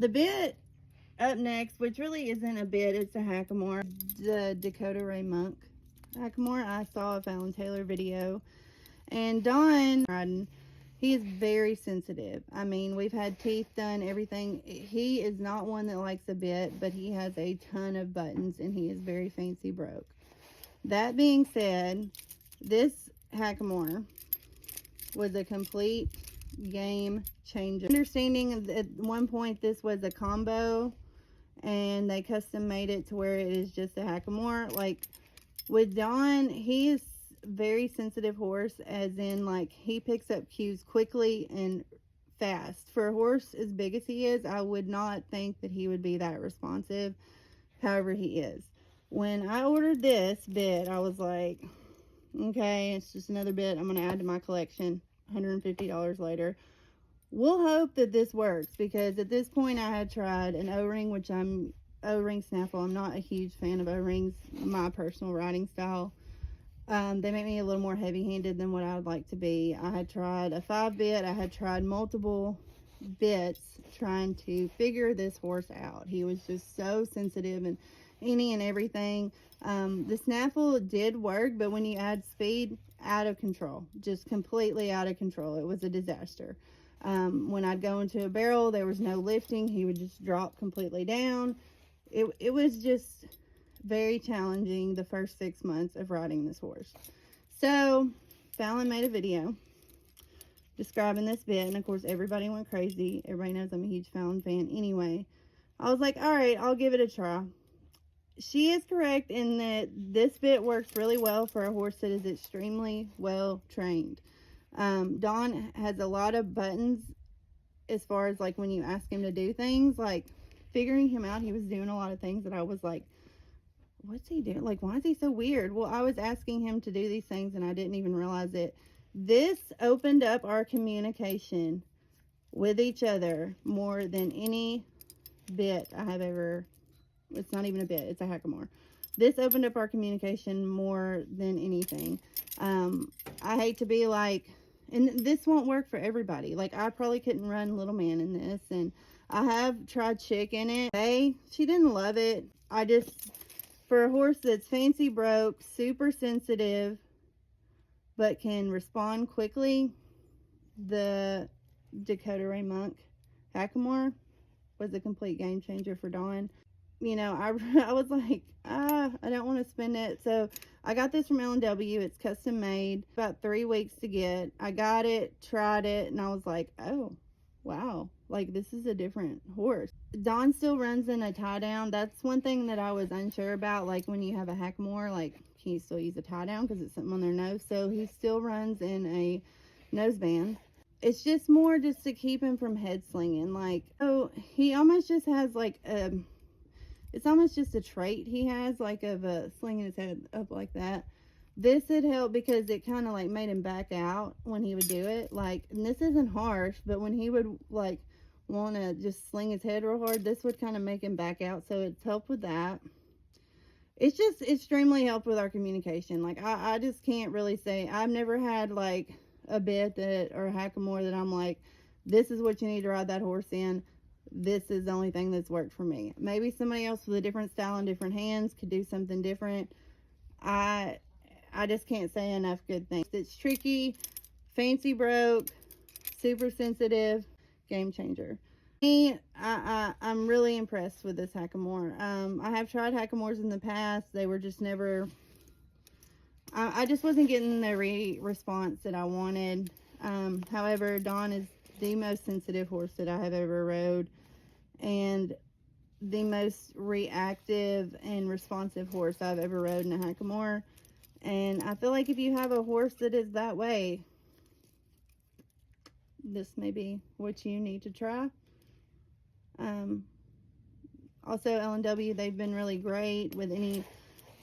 The bit up next, which really isn't a bit, it's a hackamore, the Dakota Ray Monk hackamore. I saw a Fallon Taylor video, and Don, he is very sensitive. I mean, we've had teeth done, everything. He is not one that likes a bit, but he has a ton of buttons, and he is very fancy broke. That being said, this hackamore was a complete game changer. Understanding at one point this was a combo, and they custom made it to where it is just a hackamore. Like with Don, he is very sensitive horse, as in like he picks up cues quickly and fast. For a horse as big as he is, I would not think that he would be that responsive. However, he is. When I ordered this bit, I was like, okay, it's just another bit I'm going to add to my collection. $150 later. We'll hope that this works, because at this point I had tried an O-ring, which O-ring snaffle. I'm not a huge fan of O-rings, my personal riding style. They make me a little more heavy-handed than what I would like to be. I had tried a 5-bit. I had tried multiple bits trying to figure this horse out. He was just so sensitive and any and everything. The snaffle did work, but when you add speed, out of control, just completely out of control. It was a disaster. When I'd go into a barrel, there was no lifting. He would just drop completely down. It was just very challenging the first 6 months of riding this horse. So Fallon made a video describing this bit, and of course everybody went crazy. Everybody knows I'm a huge Fallon fan anyway. I was like, all right, I'll give it a try. She is correct in that this bit works really well for a horse that is extremely well trained. Don has a lot of buttons as far as like when you ask him to do things. Like figuring him out, he was doing a lot of things that I was like, what's he doing? Like, why is he so weird? Well, I was asking him to do these things and I didn't even realize it. This opened up our communication with each other more than any bit I have ever. It's not even a bit, it's a hackamore. This opened up our communication more than anything. I hate to be like, and this won't work for everybody. Like, I probably couldn't run Little Man in this, and I have tried Chick in it. She didn't love it. For a horse that's fancy broke, super sensitive, but can respond quickly, the Dakota Ray Monk hackamore was a complete game changer for Dawn. You know, I was like, I don't want to spend it. So I got this from L&W. It's custom made. About 3 weeks to get. I got it, tried it, and I was like, oh, wow. Like, this is a different horse. Don still runs in a tie down. That's one thing that I was unsure about. Like, when you have a hackamore, like, can you still use a tie down because it's something on their nose? So he still runs in a noseband. It's just more just to keep him from head slinging. Like, oh, he almost just has like it's almost just a trait he has, like, of slinging his head up like that. This had helped because it kind of, like, made him back out when he would do it. Like, and this isn't harsh, but when he would, like, want to just sling his head real hard, this would kind of make him back out. So it's helped with that. It's just extremely helped with our communication. Like, I just can't really say. I've never had, like, a bit or a hackamore that I'm like, this is what you need to ride that horse in. This is the only thing that's worked for me. Maybe somebody else with a different style and different hands could do something different. I just can't say enough good things. It's tricky, fancy broke, super sensitive, game changer. I'm really impressed with this hackamore. I have tried hackamores in the past. They were just never, I just wasn't getting the response that I wanted. However, Don is the most sensitive horse that I have ever rode, and the most reactive and responsive horse I've ever rode in a hackamore. And I feel like if you have a horse that is that way, this may be what you need to try. Also, L&W, they've been really great with any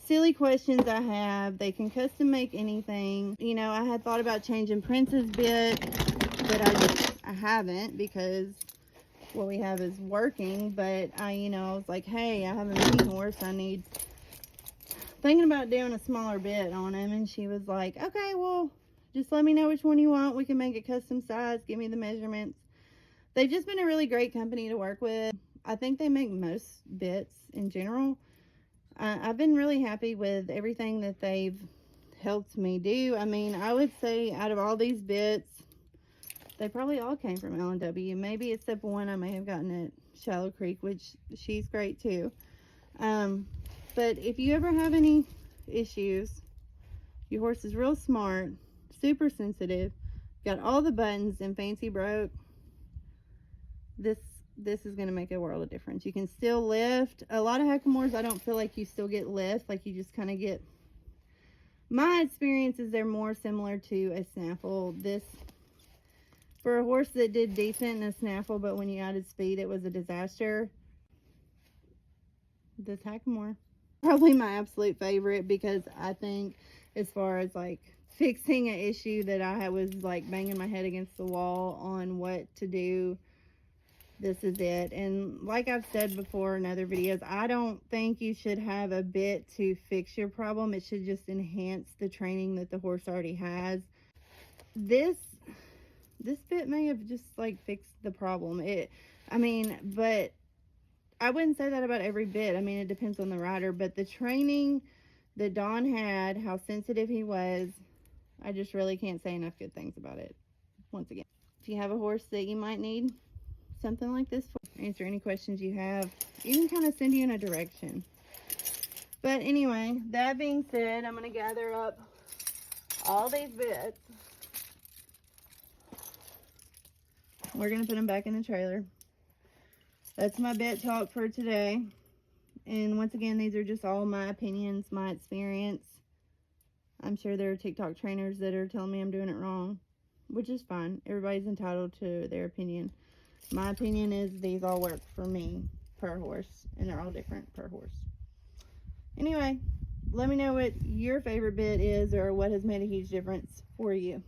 silly questions I have. They can custom make anything. You know, I had thought about changing Prince's bit, but I haven't, because what we have is working. But I was like, hey, I have a mini horse. Thinking about doing a smaller bit on him. And she was like, okay, well, just let me know which one you want. We can make it custom size. Give me the measurements. they've just been a really great company to work with. I think they make most bits in general. I've been really happy with everything that they've helped me do. I mean, I would say out of all these bits, they probably all came from L&W. Maybe except one I may have gotten at Shallow Creek, which she's great too. But if you ever have any issues, your horse is real smart, super sensitive, got all the buttons and fancy broke, this is going to make a world of difference. You can still lift. A lot of hackamores, I don't feel like you still get lift, like you just kind of get, my experience is they're more similar to a snaffle. This, for a horse that did decent in a snaffle, but when you added speed, it was a disaster. This hackamore, probably my absolute favorite, because I think as far as like fixing an issue that I was like banging my head against the wall on what to do, this is it. And like I've said before in other videos, I don't think you should have a bit to fix your problem. It should just enhance the training that the horse already has. This bit may have just like fixed the problem. But I wouldn't say that about every bit. I mean, it depends on the rider, but the training that Don had, how sensitive he was, I just really can't say enough good things about it. Once again, if you have a horse that you might need something like this for, answer any questions you have, even kind of send you in a direction. But anyway, that being said, I'm going to gather up all these bits. We're going to put them back in the trailer. That's my bit talk for today. And once again, these are just all my opinions, my experience. I'm sure there are TikTok trainers that are telling me I'm doing it wrong, which is fine. Everybody's entitled to their opinion. My opinion is these all work for me per horse, and they're all different per horse. Anyway, let me know what your favorite bit is or what has made a huge difference for you.